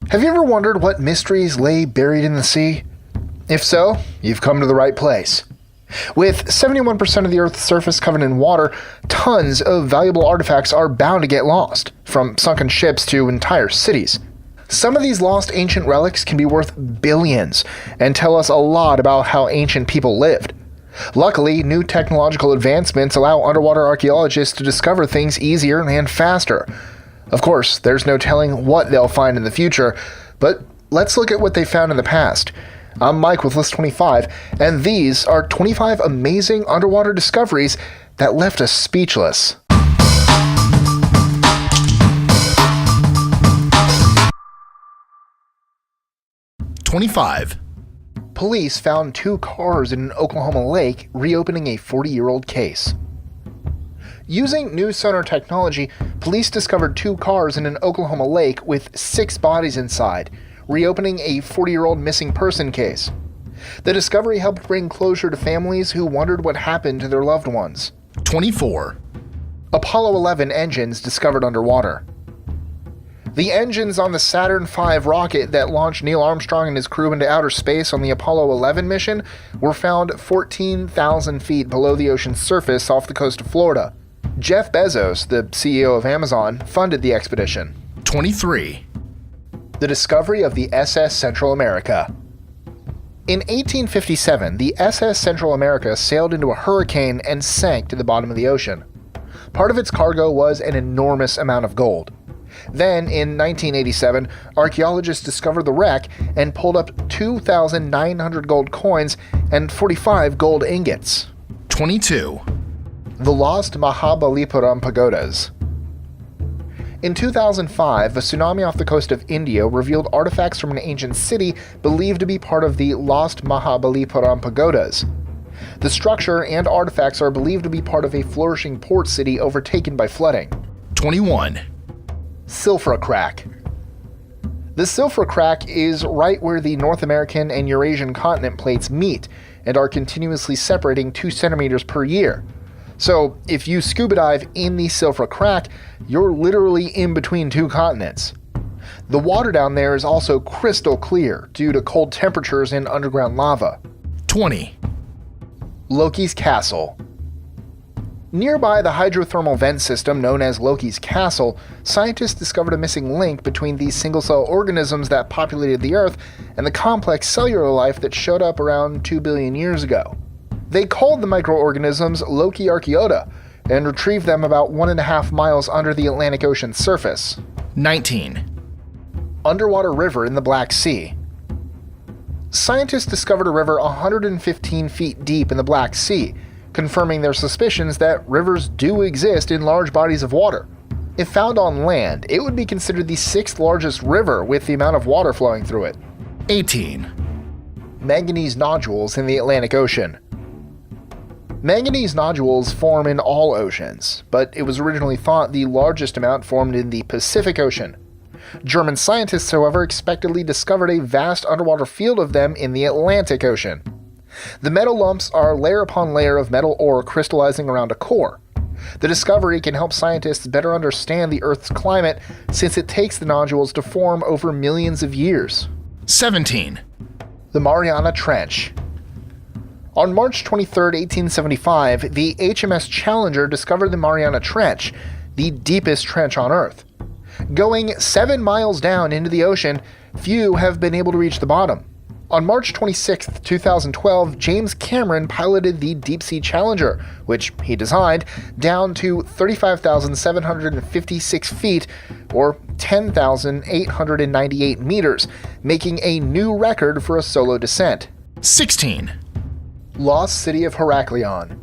Have you ever wondered what mysteries lay buried in the sea? If so, you've come to the right place. With 71% of the Earth's surface covered in water, tons of valuable artifacts are bound to get lost, from sunken ships to entire cities. Some of these lost ancient relics can be worth billions and tell us a lot about how ancient people lived. Luckily, new technological advancements allow underwater archaeologists to discover things easier and faster. Of course, there's no telling what they'll find in the future, but let's look at what they found in the past. I'm Mike with List 25, and these are 25 amazing underwater discoveries that left us speechless. Police found 2 cars in an Oklahoma lake, reopening a 40-year-old case. Using new sonar technology, police discovered 2 cars in an Oklahoma lake with 6 bodies inside, reopening a 40-year-old missing person case. The discovery helped bring closure to families who wondered what happened to their loved ones. 24. Apollo 11 engines discovered underwater. The engines on the Saturn V rocket that launched Neil Armstrong and his crew into outer space on the Apollo 11 mission were found 14,000 feet below the ocean's surface off the coast of Florida. Jeff Bezos, the CEO of Amazon, funded the expedition. 23. The discovery of the SS Central America. In 1857, the SS Central America sailed into a hurricane and sank to the bottom of the ocean. Part of its cargo was an enormous amount of gold. Then, in 1987, archaeologists discovered the wreck and pulled up 2,900 gold coins and 45 gold ingots. 22. The lost Mahabalipuram pagodas. In 2005, a tsunami off the coast of India revealed artifacts from an ancient city believed to be part of the lost Mahabalipuram pagodas. The structure and artifacts are believed to be part of a flourishing port city overtaken by flooding. 21. Silfra Crack. The Silfra Crack is right where the North American and Eurasian continent plates meet and are continuously separating 2 centimeters per year. So, if you scuba dive in the Silfra Crack, you're literally in between 2 continents. The water down there is also crystal clear due to cold temperatures and underground lava. 20. Loki's Castle. Nearby the hydrothermal vent system known as Loki's Castle, scientists discovered a missing link between these single-cell organisms that populated the Earth and the complex cellular life that showed up around 2 billion years ago. They called the microorganisms Loki Archaeota and retrieved them about 1.5 miles under the Atlantic Ocean's surface. 19. Underwater river in the Black Sea. Scientists discovered a river 115 feet deep in the Black Sea, confirming their suspicions that rivers do exist in large bodies of water. If found on land, it would be considered the 6th largest river with the amount of water flowing through it. 18. Manganese nodules in the Atlantic Ocean. Manganese nodules form in all oceans, but it was originally thought the largest amount formed in the Pacific Ocean. German scientists, however, expectedly discovered a vast underwater field of them in the Atlantic Ocean. The metal lumps are layer upon layer of metal ore crystallizing around a core. The discovery can help scientists better understand the Earth's climate since it takes the nodules to form over millions of years. 17. The Mariana Trench. On March 23, 1875, the HMS Challenger discovered the Mariana Trench, the deepest trench on Earth. Going 7 miles down into the ocean, few have been able to reach the bottom. On March 26, 2012, James Cameron piloted the Deep-Sea Challenger, which he designed, down to 35,756 feet, or 10,898 meters, making a new record for a solo descent. 16. Lost City of Heraklion.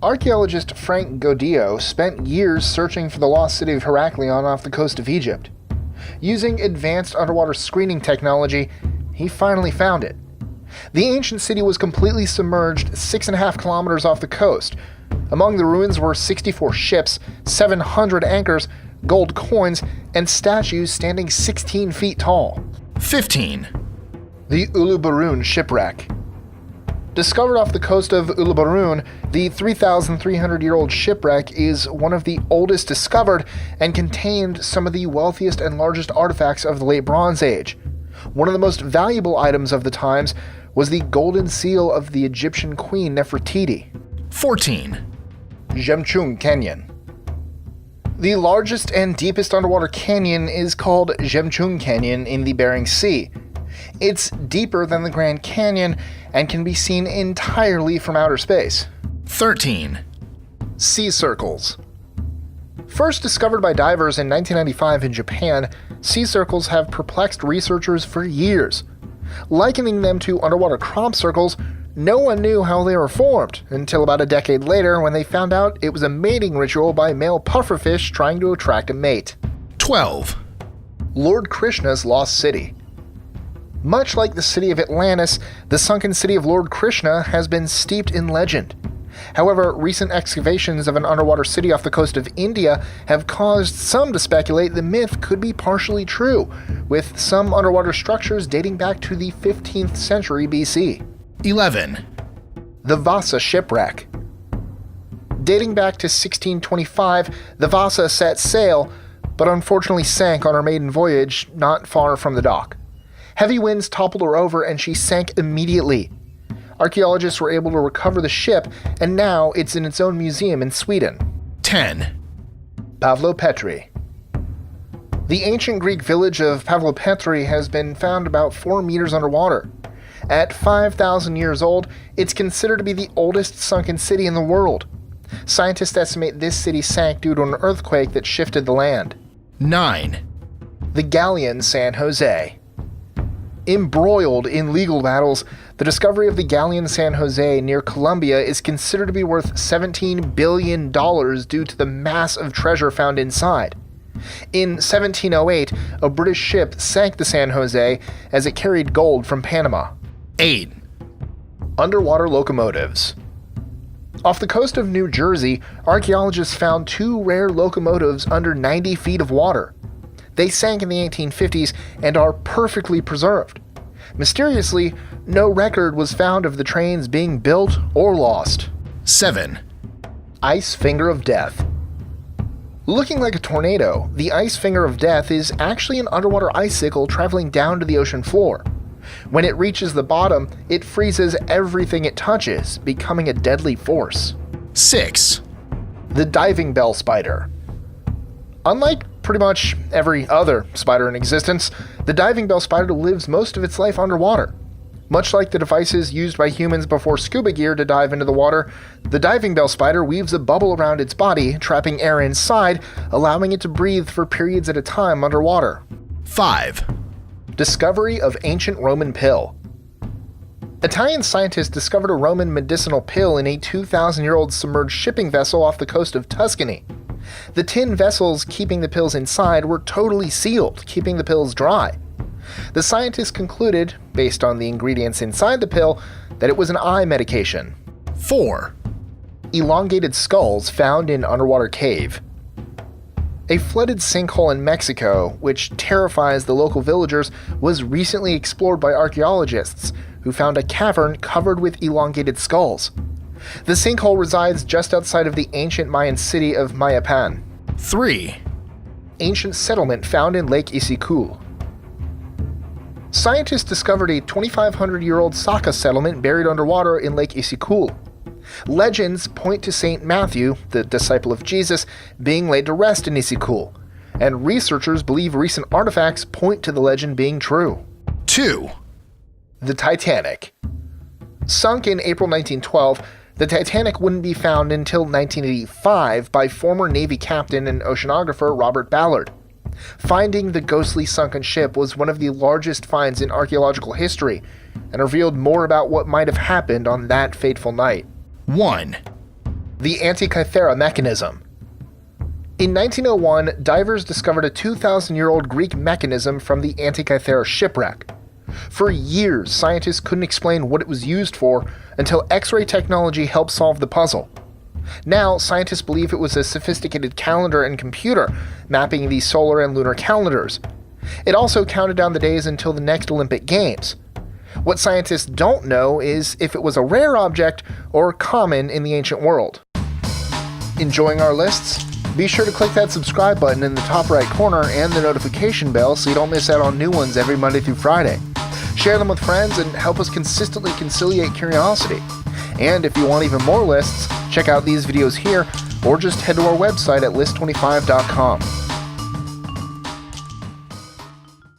Archaeologist Frank Goddio spent years searching for the lost city of Heraklion off the coast of Egypt. Using advanced underwater screening technology, he finally found it. The ancient city was completely submerged 6.5 kilometers off the coast. Among the ruins were 64 ships, 700 anchors, gold coins, and statues standing 16 feet tall. 15. The Uluburun Shipwreck. Discovered off the coast of Uluburun, the 3,300-year-old shipwreck is one of the oldest discovered and contained some of the wealthiest and largest artifacts of the Late Bronze Age. One of the most valuable items of the times was the golden seal of the Egyptian queen Nefertiti. 14. Jemchung Canyon. The largest and deepest underwater canyon is called Jemchung Canyon in the Bering Sea. It's deeper than the Grand Canyon and can be seen entirely from outer space. 13. Sea circles. First discovered by divers in 1995 in Japan, sea circles have perplexed researchers for years. Likening them to underwater crop circles, no one knew how they were formed until about a decade later when they found out it was a mating ritual by male pufferfish trying to attract a mate. 12. Lord Krishna's lost city. Much like the city of Atlantis, the sunken city of Lord Krishna has been steeped in legend. However, recent excavations of an underwater city off the coast of India have caused some to speculate the myth could be partially true, with some underwater structures dating back to the 15th century BC. 11. The Vasa shipwreck. Dating back to 1625, the Vasa set sail, but unfortunately sank on her maiden voyage not far from the dock. Heavy winds toppled her over and she sank immediately. Archaeologists were able to recover the ship, and now it's in its own museum in Sweden. 10. Pavlopetri. The ancient Greek village of Pavlopetri has been found about 4 meters underwater. At 5,000 years old, it's considered to be the oldest sunken city in the world. Scientists estimate this city sank due to an earthquake that shifted the land. 9. The galleon San Jose. Embroiled in legal battles, the discovery of the galleon San Jose near Colombia is considered to be worth $17 billion due to the mass of treasure found inside. In 1708, a British ship sank the San Jose as it carried gold from Panama. 8. Underwater locomotives. Off the coast of New Jersey, archaeologists found 2 rare locomotives under 90 feet of water. They sank in the 1850s and are perfectly preserved. Mysteriously, no record was found of the trains being built or lost. 7. Ice Finger of Death. Looking like a tornado, the Ice Finger of Death is actually an underwater icicle traveling down to the ocean floor. When it reaches the bottom, it freezes everything it touches, becoming a deadly force. 6. The Diving Bell Spider. Unlike pretty much every other spider in existence, the diving bell spider lives most of its life underwater. Much like the devices used by humans before scuba gear to dive into the water, the diving bell spider weaves a bubble around its body, trapping air inside, allowing it to breathe for periods at a time underwater. 5. Discovery of ancient Roman pill. Italian scientists discovered a Roman medicinal pill in a 2,000-year-old submerged shipping vessel off the coast of Tuscany. The tin vessels keeping the pills inside were totally sealed, keeping the pills dry. The scientists concluded, based on the ingredients inside the pill, that it was an eye medication. 4. Elongated skulls found in underwater cave. A flooded sinkhole in Mexico, which terrifies the local villagers, was recently explored by archaeologists, who found a cavern covered with elongated skulls. The sinkhole resides just outside of the ancient Mayan city of Mayapan. 3. Ancient settlement found in Lake Isikul. Scientists discovered a 2,500-year-old Saka settlement buried underwater in Lake Isikul. Legends point to St. Matthew, the disciple of Jesus, being laid to rest in Isikul, and researchers believe recent artifacts point to the legend being true. 2. The Titanic. Sunk in April 1912, the Titanic wouldn't be found until 1985 by former Navy captain and oceanographer Robert Ballard. Finding the ghostly sunken ship was one of the largest finds in archaeological history, and revealed more about what might have happened on that fateful night. 1. The Antikythera mechanism. In 1901, divers discovered a 2,000-year-old Greek mechanism from the Antikythera shipwreck. For years, scientists couldn't explain what it was used for until X-ray technology helped solve the puzzle. Now, scientists believe it was a sophisticated calendar and computer, mapping the solar and lunar calendars. It also counted down the days until the next Olympic Games. What scientists don't know is if it was a rare object or common in the ancient world. Enjoying our lists? Be sure to click that subscribe button in the top right corner and the notification bell so you don't miss out on new ones every Monday through Friday. Share them with friends and help us consistently conciliate curiosity. And if you want even more lists, check out these videos here or just head to our website at list25.com.